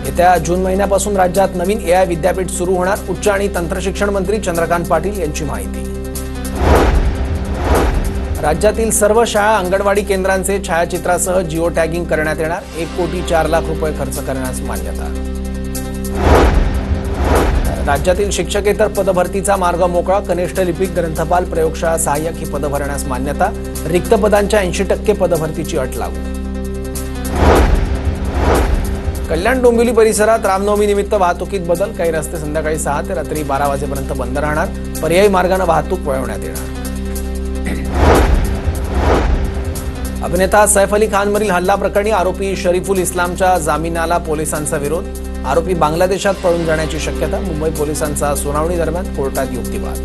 येत्या जून महिन्यापासून राज्यात नवीन एआय विद्यापीठ सुरू होणार, उच्च आणि तंत्रशिक्षण मंत्री चंद्रकांत पाटील यांची माहिती। राज्यातील सर्व शाळा अंगणवाडी केंद्रांचे छायाचित्रासह जिओ टॅगिंग करण्यात येणार, 1,04,00,000 रुपये खर्च करण्यास मान्यता। राज्यातील शिक्षकेतर पदभरतीचा मार्ग मोकळा, कनिष्ठ लिपिक, ग्रंथपाल, प्रयोगशाळा सहाय्यक ही पदं भरण्यास मान्यता, रिक्त पदांच्या 80% पदभरतीची अट लागू। कल्याण डोंबिवली परिसरात रामनवमी निमित्त वाहतुकीत बदल, काही रस्ते संध्याकाळी 6 ते रात्री 12 वाजेपर्यंत बंद राहणार, पर्यायी मार्गाने वाहतूक वळवण्यात येणार। अभिनेता सैफ अली खानवरील हल्ला प्रकरणी आरोपी शरीफुल इस्लामच्या जामिनाला पोलिसांचा विरोध, आरोपी बांगलादेशात पळून जाण्याची शक्यता, मुंबई पोलिसांचा सुनावणी दरम्यान कोर्टात युक्तिवाद।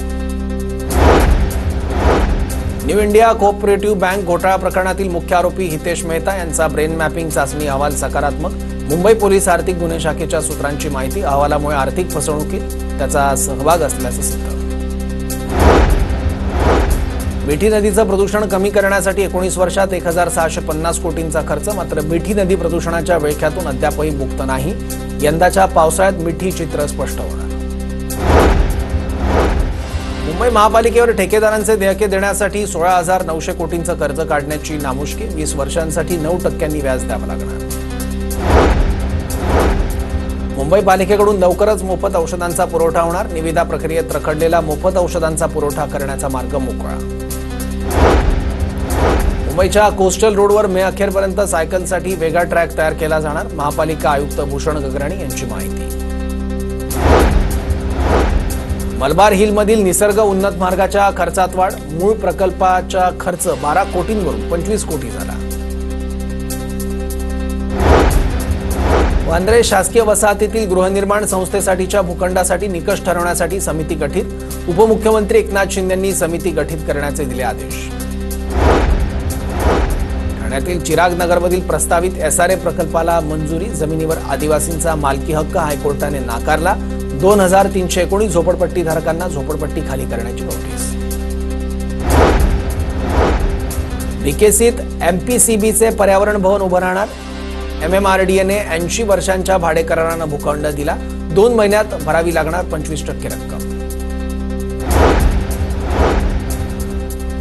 न्यू इंडिया कोऑपरेटिव्ह बँक घोटाळा प्रकरणातील मुख्य आरोपी हितेश मेहता यांचा ब्रेन मॅपिंग चाचणी अहवाल सकारात्मक, मुंबई पोलीस आर्थिक गुन्हे शाखेच्या सूत्रांची माहिती, अहवालामुळे आर्थिक फसवणुकीत त्याचा सहभाग असल्याचं सिद्ध। मिठी नदीचं प्रदूषण कमी करण्यासाठी 19 वर्षात 1,650 कोटींचा खर्च, मात्र मिठी नदी प्रदूषणाच्या विळख्यातून अद्यापही मुक्त नाही, यंदाच्या पावसाळ्यात मिठी चित्र स्पष्ट होणार। मुंबई महापालिकेवर ठेकेदारांचे देयके देण्यासाठी 16,900 कोटींचं कर्ज काढण्याची नामुष्की, 20 वर्षांसाठी 9% व्याज द्यावं लागणार। मुंबई पालिकेकडून लवकरच मोफत औषधांचा पुरवठा होणार, निविदा प्रक्रियेत रखडलेला मोफत औषधांचा पुरवठा करण्याचा मार्ग मोकळा। मुंबईच्या कोस्टल रोडवर मे अखेरपर्यंत सायकलसाठी वेगळा ट्रॅक तयार केला जाणार, महापालिका आयुक्त भूषण गगराणी यांची माहिती। मलबार हिलमधील निसर्ग उन्नत मार्गाच्या खर्चात वाढ, मूळ प्रकल्पाचा खर्च 12 कोटींवरून 25 कोटी झाला। वांद्रे शासकीय वसाहतीतील गृहनिर्माण संस्थेसाठीच्या भूखंडासाठी निकष ठरवण्यासाठी समिती गठीत, उपमुख्यमंत्री एकनाथ शिंदे यांनी समिती गठीत करण्याचे दिले आदेश। ठाण्यातील चिराग नगरमधील प्रस्तावित एसआरए प्रकल्पाला मंजुरी, जमिनीवर आदिवासींचा मालकी हक्क हायकोर्टाने नाकारला, 2,319 झोपडपट्टीधारकांना झोपडपट्टी खाली करण्याची नोटीस। विकेसित एमपीसीबीचे पर्यावरण भवन उभं राहणार, एमएमआरडीएने 80 वर्षांच्या भाडेकरारांना भूखंड दिला, 2 महिन्यात भरावी लागणार 25% रक्कम।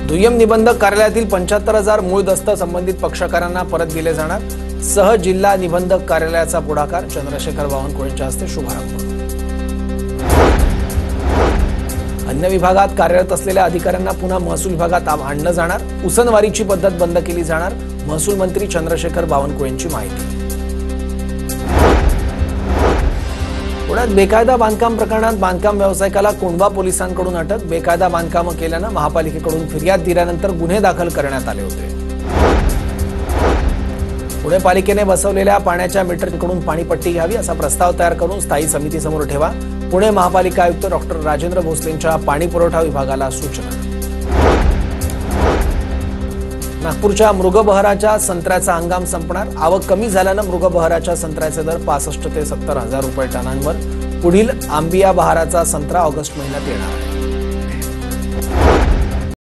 दुय्यम निबंधक कार्यालयातील 75,000 मूळ दस्त संबंधित पक्षकारांना परत दिले जाणार, सह जिल्हा निबंधक कार्यालयाचा पुढाकार, चंद्रशेखर बावनकुळेंच्या हस्ते शुभारंभ। अन्य विभागात कार्यरत असलेल्या अधिकाऱ्यांना पुन्हा महसूल विभागात आणलं जाणार, उसनवारीची पद्धत बंद केली जाणार, महसूल मंत्री चंद्रशेखर बावनकुळेंची माहिती। पुण्यात बेकायदा बांधकाम प्रकरणात बांधकाम व्यावसायिकाला कोंढवा पोलिसांकडून अटक, बेकायदा बांधकाम केल्यानं महापालिकेकडून फिर्याद दिल्यानंतर गुन्हे दाखल करण्यात आले होते। पुणे पालिकेने बसवलेल्या पाण्याच्या मीटरकडून पाणीपट्टी घ्यावी असा प्रस्ताव तयार करून स्थायी समितीसमोर ठेवा, पुणे महापालिका आयुक्त डॉक्टर राजेंद्र भोसलेंच्या पाणी पुरवठा विभागाला सूचना। नागपूरच्या मृगबहाराच्या संत्र्याचा हंगाम संपणार, आवक कमी झाल्यानं मृगबहाराच्या संत्र्याचे दर 65 ते 70 हजार रुपये टनांवर, पुढील आंबिया बहाराचा संत्रा ऑगस्ट महिन्यात येणार आहे।